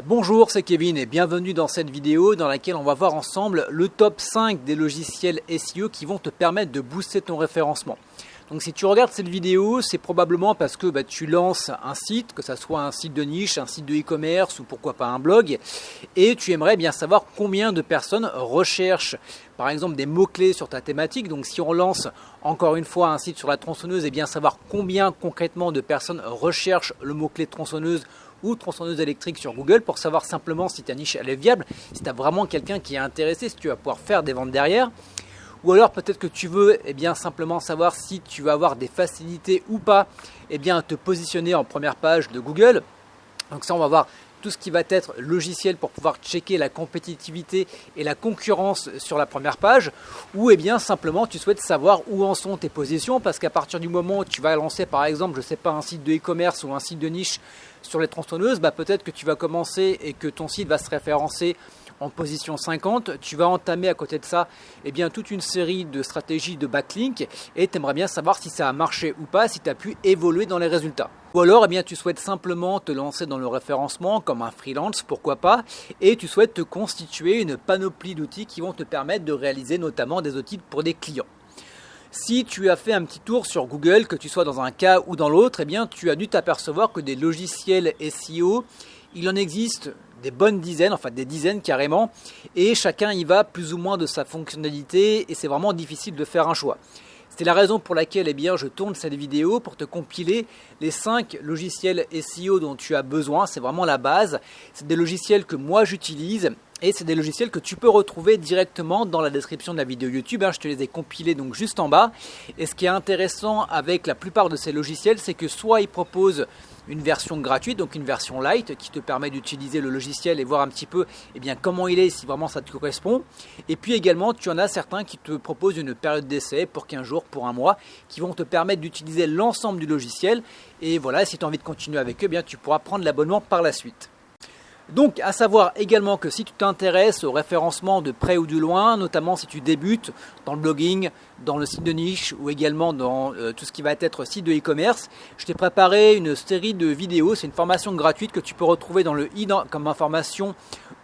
Bonjour, c'est Kevin et bienvenue dans cette vidéo dans laquelle on va voir ensemble le top 5 des logiciels SEO qui vont te permettre de booster ton référencement. Donc si tu regardes cette vidéo, c'est probablement parce que tu lances un site, que ce soit un site de niche, un site de e-commerce ou pourquoi pas un blog, et tu aimerais bien savoir combien de personnes recherchent par exemple des mots-clés sur ta thématique. Donc si on lance encore une fois un site sur la tronçonneuse, et bien savoir combien concrètement de personnes recherchent le mot-clé tronçonneuse ou tronçonneuse électrique sur Google pour savoir simplement si ta niche elle est viable, si tu as vraiment quelqu'un qui est intéressé, si tu vas pouvoir faire des ventes derrière. Ou alors peut-être que tu veux simplement savoir si tu vas avoir des facilités ou pas à te positionner en première page de Google. Donc ça, on va voir tout ce qui va être logiciel pour pouvoir checker la compétitivité et la concurrence sur la première page. Ou simplement tu souhaites savoir où en sont tes positions, parce qu'à partir du moment où tu vas lancer par exemple, je sais pas, un site de e-commerce ou un site de niche sur les tronçonneuses, peut-être que tu vas commencer et que ton site va se référencer en position 50, tu vas entamer à côté de ça toute une série de stratégies de backlink et tu aimerais bien savoir si ça a marché ou pas, si tu as pu évoluer dans les résultats. Ou alors tu souhaites simplement te lancer dans le référencement comme un freelance, pourquoi pas, et tu souhaites te constituer une panoplie d'outils qui vont te permettre de réaliser notamment des audits pour des clients. Si tu as fait un petit tour sur Google, que tu sois dans un cas ou dans l'autre, tu as dû t'apercevoir que des logiciels SEO, il en existe des bonnes dizaines, enfin des dizaines carrément, et chacun y va plus ou moins de sa fonctionnalité et c'est vraiment difficile de faire un choix. C'est la raison pour laquelle je tourne cette vidéo pour te compiler les 5 logiciels SEO dont tu as besoin. C'est vraiment la base. C'est des logiciels que moi j'utilise et c'est des logiciels que tu peux retrouver directement dans la description de la vidéo YouTube. Je te les ai compilés donc juste en bas. Et ce qui est intéressant avec la plupart de ces logiciels, c'est que soit ils proposent une version gratuite, donc une version light qui te permet d'utiliser le logiciel et voir un petit peu comment il est, si vraiment ça te correspond. Et puis également, tu en as certains qui te proposent une période d'essai pour 15 jours, pour un mois, qui vont te permettre d'utiliser l'ensemble du logiciel. Et voilà, si tu as envie de continuer avec eux, tu pourras prendre l'abonnement par la suite. Donc, à savoir également que si tu t'intéresses au référencement de près ou de loin, notamment si tu débutes dans le blogging, dans le site de niche ou également dans tout ce qui va être site de e-commerce, je t'ai préparé une série de vidéos. C'est une formation gratuite que tu peux retrouver dans le i comme information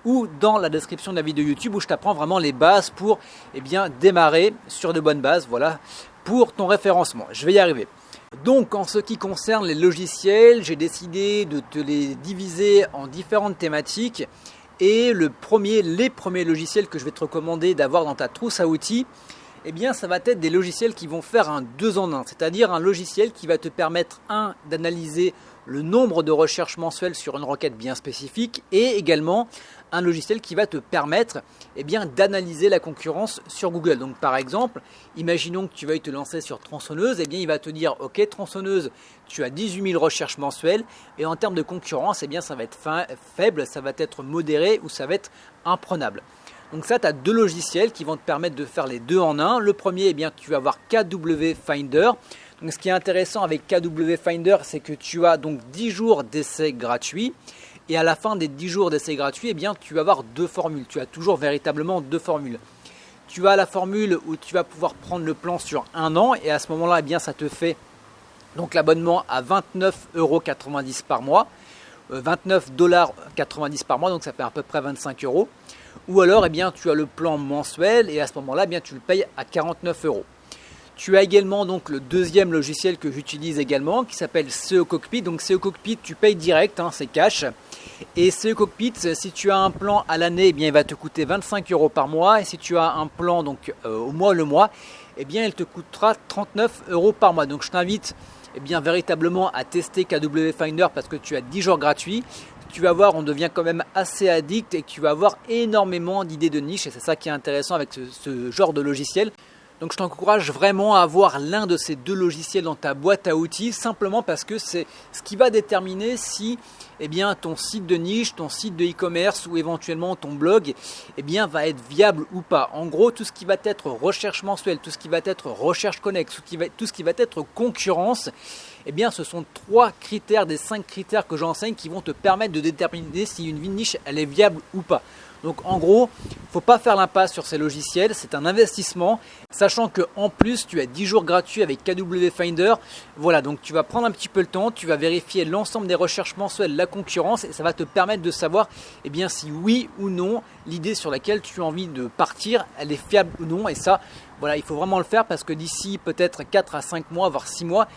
ou dans la description de la vidéo YouTube où je t'apprends vraiment les bases pour démarrer sur de bonnes bases, voilà, pour ton référencement. Je vais y arriver. Donc en ce qui concerne les logiciels, j'ai décidé de te les diviser en différentes thématiques et les premiers logiciels que je vais te recommander d'avoir dans ta trousse à outils, ça va être des logiciels qui vont faire un 2 en 1, c'est-à-dire un logiciel qui va te permettre d'analyser le nombre de recherches mensuelles sur une requête bien spécifique et également un logiciel qui va te permettre d'analyser la concurrence sur Google. Donc par exemple, imaginons que tu veuilles te lancer sur tronçonneuse, il va te dire ok, tronçonneuse, tu as 18 000 recherches mensuelles et en termes de concurrence, ça va être faible, ça va être modéré ou ça va être imprenable. Donc ça, tu as 2 logiciels qui vont te permettre de faire les 2 en 1. Le premier, tu vas avoir KW Finder. Donc ce qui est intéressant avec KW Finder, c'est que tu as donc 10 jours d'essai gratuit. Et à la fin des 10 jours d'essai gratuit, tu vas avoir 2 formules. Tu as toujours véritablement 2 formules. Tu as la formule où tu vas pouvoir prendre le plan sur 1 an. Et à ce moment-là, ça te fait donc l'abonnement à 29,90 € par mois. 29,90 $ par mois, donc ça fait à peu près 25 €. Ou alors tu as le plan mensuel et à ce moment-là tu le payes à 49 €. Tu as également donc le deuxième logiciel que j'utilise également qui s'appelle SEO Cockpit. Donc SEO Cockpit, tu payes direct, c'est cash. Et SEO Cockpit, si tu as un plan à l'année, il va te coûter 25 € par mois. Et si tu as un plan donc au mois, il te coûtera 39 € par mois. Donc je t'invite véritablement à tester KW Finder parce que tu as 10 jours gratuits. Tu vas voir, on devient quand même assez addict et tu vas avoir énormément d'idées de niche et c'est ça qui est intéressant avec ce genre de logiciel. Donc je t'encourage vraiment à avoir l'un de ces 2 logiciels dans ta boîte à outils simplement parce que c'est ce qui va déterminer si ton site de niche, ton site de e-commerce ou éventuellement ton blog va être viable ou pas. En gros, tout ce qui va être recherche mensuelle, tout ce qui va être recherche connexe, tout ce qui va être concurrence, ce sont 3 critères des 5 critères que j'enseigne qui vont te permettre de déterminer si une niche elle est viable ou pas. Donc en gros, il ne faut pas faire l'impasse sur ces logiciels, c'est un investissement, sachant qu'en plus tu as 10 jours gratuits avec KW Finder. Voilà, donc tu vas prendre un petit peu le temps, tu vas vérifier l'ensemble des recherches mensuelles, la concurrence, et ça va te permettre de savoir si oui ou non l'idée sur laquelle tu as envie de partir, elle est fiable ou non. Et ça, voilà, il faut vraiment le faire parce que d'ici peut-être 4 à 5 mois, voire 6 mois,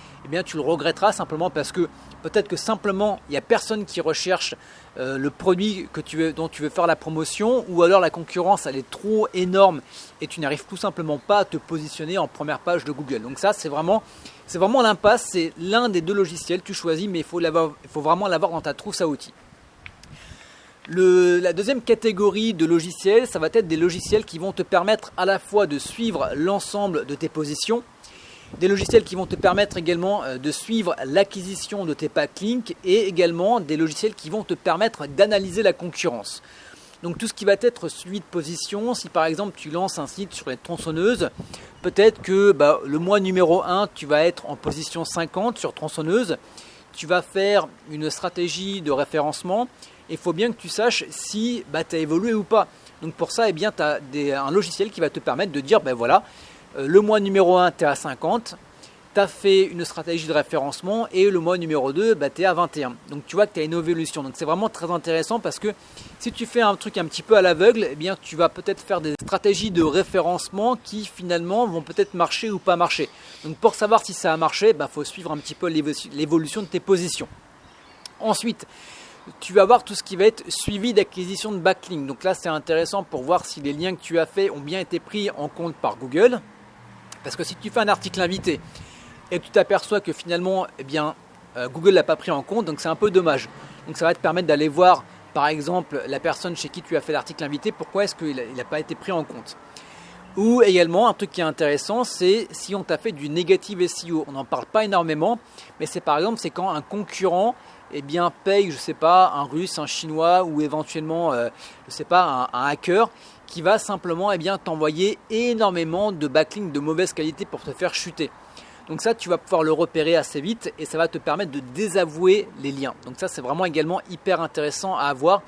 tu le regretteras simplement parce que peut-être que simplement il n'y a personne qui recherche le produit dont tu veux faire la promotion, ou alors la concurrence elle est trop énorme et tu n'arrives tout simplement pas à te positionner en première page de Google. Donc ça c'est vraiment l'impasse, c'est l'un des deux logiciels, tu choisis, mais il faut vraiment l'avoir dans ta trousse à outils. La deuxième catégorie de logiciels, ça va être des logiciels qui vont te permettre à la fois de suivre l'ensemble de tes positions, des logiciels qui vont te permettre également de suivre l'acquisition de tes backlinks, et également des logiciels qui vont te permettre d'analyser la concurrence. Donc tout ce qui va être suivi de position, si par exemple tu lances un site sur les tronçonneuses, peut-être que le mois numéro 1, tu vas être en position 50 sur tronçonneuse, tu vas faire une stratégie de référencement, et il faut bien que tu saches si tu as évolué ou pas. Donc pour ça, tu as un logiciel qui va te permettre de dire, voilà, le mois numéro 1, tu es à 50, tu as fait une stratégie de référencement, et le mois numéro 2, tu es à 21. Donc tu vois que tu as une évolution. Donc c'est vraiment très intéressant parce que si tu fais un truc un petit peu à l'aveugle, tu vas peut-être faire des stratégies de référencement qui finalement vont peut-être marcher ou pas marcher. Donc pour savoir si ça a marché, faut suivre un petit peu l'évolution de tes positions. Ensuite, tu vas voir tout ce qui va être suivi d'acquisition de backlinks. Donc là, c'est intéressant pour voir si les liens que tu as faits ont bien été pris en compte par Google. Parce que si tu fais un article invité et que tu t'aperçois que finalement, Google ne l'a pas pris en compte, donc c'est un peu dommage. Donc ça va te permettre d'aller voir, par exemple, la personne chez qui tu as fait l'article invité, pourquoi est-ce qu'il n'a pas été pris en compte. Ou également, un truc qui est intéressant, c'est si on t'a fait du negative SEO. On n'en parle pas énormément, mais c'est par exemple, c'est quand un concurrent paye, un russe, un chinois, ou éventuellement, un hacker qui va simplement t'envoyer énormément de backlinks de mauvaise qualité pour te faire chuter. Donc ça, tu vas pouvoir le repérer assez vite et ça va te permettre de désavouer les liens. Donc ça, c'est vraiment également hyper intéressant à avoir,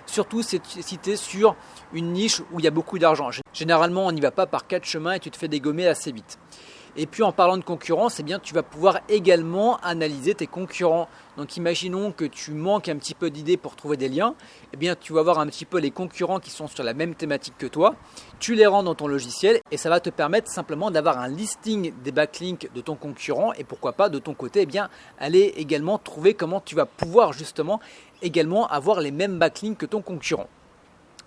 surtout si tu es sur une niche où il y a beaucoup d'argent. Généralement, on n'y va pas par 4 chemins et tu te fais dégommer assez vite. Et puis en parlant de concurrence, tu vas pouvoir également analyser tes concurrents. Donc imaginons que tu manques un petit peu d'idées pour trouver des liens. Tu vas voir un petit peu les concurrents qui sont sur la même thématique que toi. Tu les rends dans ton logiciel et ça va te permettre simplement d'avoir un listing des backlinks de ton concurrent. Et pourquoi pas de ton côté, aller également trouver comment tu vas pouvoir justement également avoir les mêmes backlinks que ton concurrent.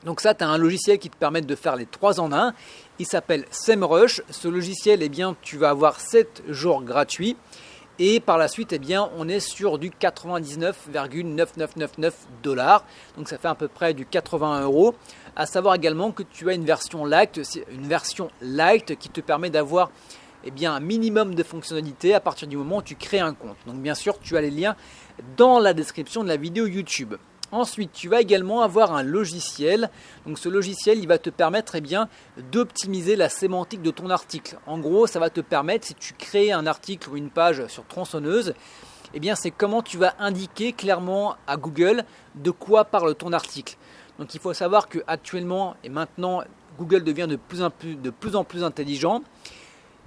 Donc ça, tu as un logiciel qui te permet de faire les 3 en 1. Il s'appelle SEMrush. Ce logiciel, tu vas avoir 7 jours gratuits. Et par la suite, on est sur du 99,9999 $. Donc ça fait à peu près du 80 €. À savoir également que tu as une version light qui te permet d'avoir un minimum de fonctionnalités à partir du moment où tu crées un compte. Donc bien sûr, tu as les liens dans la description de la vidéo YouTube. Ensuite, tu vas également avoir un logiciel. Donc ce logiciel, il va te permettre d'optimiser la sémantique de ton article. En gros, ça va te permettre, si tu crées un article ou une page sur tronçonneuse, c'est comment tu vas indiquer clairement à Google de quoi parle ton article. Donc il faut savoir qu'actuellement et maintenant, Google devient de plus en plus intelligent.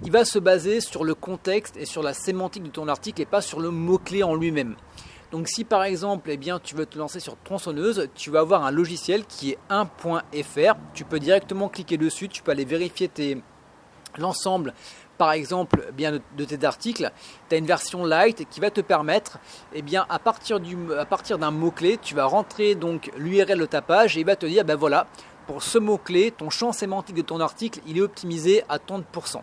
Il va se baser sur le contexte et sur la sémantique de ton article et pas sur le mot-clé en lui-même. Donc si par exemple tu veux te lancer sur tronçonneuse, tu vas avoir un logiciel qui est 1.fr. Tu peux directement cliquer dessus, tu peux aller vérifier l'ensemble par exemple de tes articles. Tu as une version light qui va te permettre à partir d'un mot-clé, tu vas rentrer donc l'URL de ta page et il va te dire voilà, pour ce mot-clé, ton champ sémantique de ton article, il est optimisé à 30%.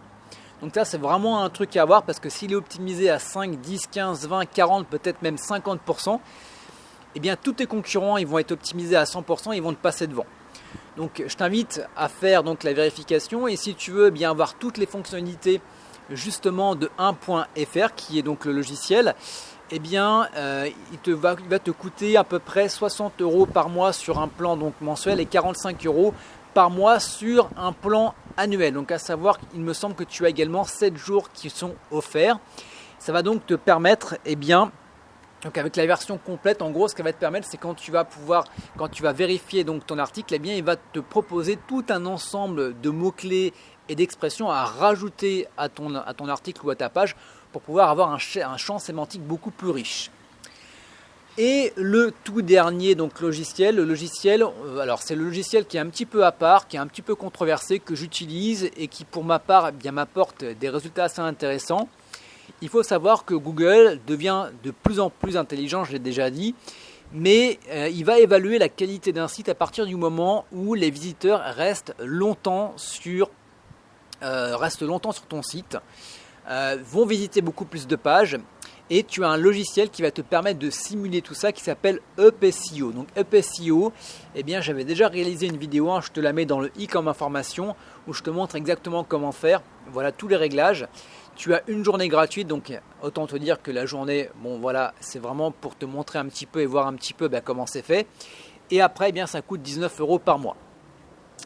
Donc ça, c'est vraiment un truc à avoir parce que s'il est optimisé à 5, 10, 15, 20, 40, peut-être même 50%, tous tes concurrents ils vont être optimisés à 100%, ils vont te passer devant. Donc je t'invite à faire donc la vérification et si tu veux avoir toutes les fonctionnalités justement de 1.fr qui est donc le logiciel, il va te coûter à peu près 60 € par mois sur un plan donc mensuel et 45 € par mois sur un plan annuel. Donc à savoir qu'il me semble que tu as également 7 jours qui sont offerts. Ça va donc te permettre Donc avec la version complète, en gros, ce qu'elle va te permettre, c'est quand tu vas vérifier donc ton article, eh bien, il va te proposer tout un ensemble de mots-clés et d'expressions à rajouter à ton article ou à ta page pour pouvoir avoir un champ sémantique beaucoup plus riche. Et le tout dernier donc logiciel, alors c'est le logiciel qui est un petit peu à part, qui est un petit peu controversé, que j'utilise et qui pour ma part bien m'apporte des résultats assez intéressants. Il faut savoir que Google devient de plus en plus intelligent, je l'ai déjà dit, mais il va évaluer la qualité d'un site à partir du moment où les visiteurs restent longtemps sur ton site, vont visiter beaucoup plus de pages. Et tu as un logiciel qui va te permettre de simuler tout ça qui s'appelle UpSEO. Donc UpSEO, eh bien j'avais déjà réalisé une vidéo, je te la mets dans le i comme information, où je te montre exactement comment faire. Voilà tous les réglages. Tu as une journée gratuite, donc autant te dire que la journée, bon voilà, c'est vraiment pour te montrer un petit peu et voir un petit peu comment c'est fait. Et après, eh bien ça coûte 19 € par mois.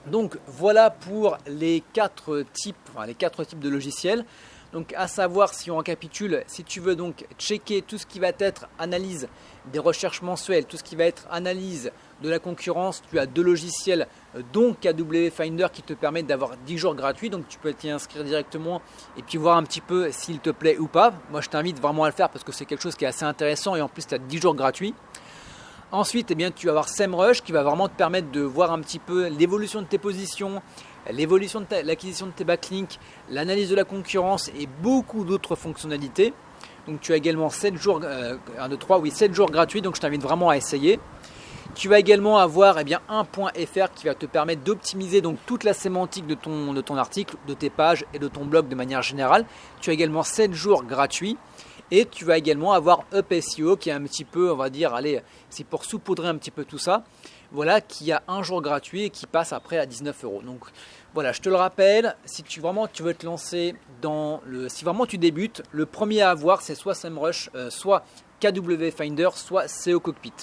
Donc voilà pour les quatre types de logiciels. Donc à savoir, si on récapitule, si tu veux donc checker tout ce qui va être analyse des recherches mensuelles, tout ce qui va être analyse de la concurrence, tu as deux logiciels dont KW Finder qui te permettent d'avoir 10 jours gratuits. Donc tu peux t'y inscrire directement et puis voir un petit peu s'il te plaît ou pas. Moi je t'invite vraiment à le faire parce que c'est quelque chose qui est assez intéressant et en plus tu as 10 jours gratuits. Ensuite, eh bien, tu vas avoir SEMrush qui va vraiment te permettre de voir un petit peu l'évolution de tes positions, l'évolution de l'acquisition de tes backlinks, l'analyse de la concurrence et beaucoup d'autres fonctionnalités. Donc tu as également 7 jours gratuits, donc je t'invite vraiment à essayer. Tu vas également avoir un point .fr qui va te permettre d'optimiser donc toute la sémantique de ton article, de tes pages et de ton blog de manière générale. Tu as également 7 jours gratuits. Et tu vas également avoir UpSEO qui est un petit peu, on va dire, allez, c'est pour saupoudrer un petit peu tout ça. Voilà, qui a un jour gratuit et qui passe après à 19 €. Donc voilà, je te le rappelle, si tu veux te lancer si vraiment tu débutes, le premier à avoir c'est soit SEMrush, soit KW Finder, soit SEO Cockpit.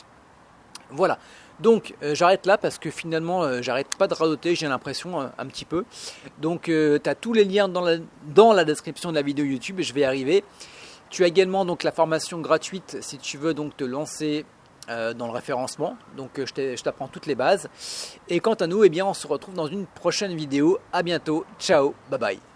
Voilà. Donc j'arrête là parce que finalement j'arrête pas de radoter, j'ai l'impression un petit peu. Donc tu as tous les liens dans la description de la vidéo YouTube et je vais y arriver. Tu as également donc la formation gratuite si tu veux donc te lancer dans le référencement. Donc je t'apprends toutes les bases. Et quant à nous, eh bien, on se retrouve dans une prochaine vidéo. À bientôt. Ciao. Bye bye.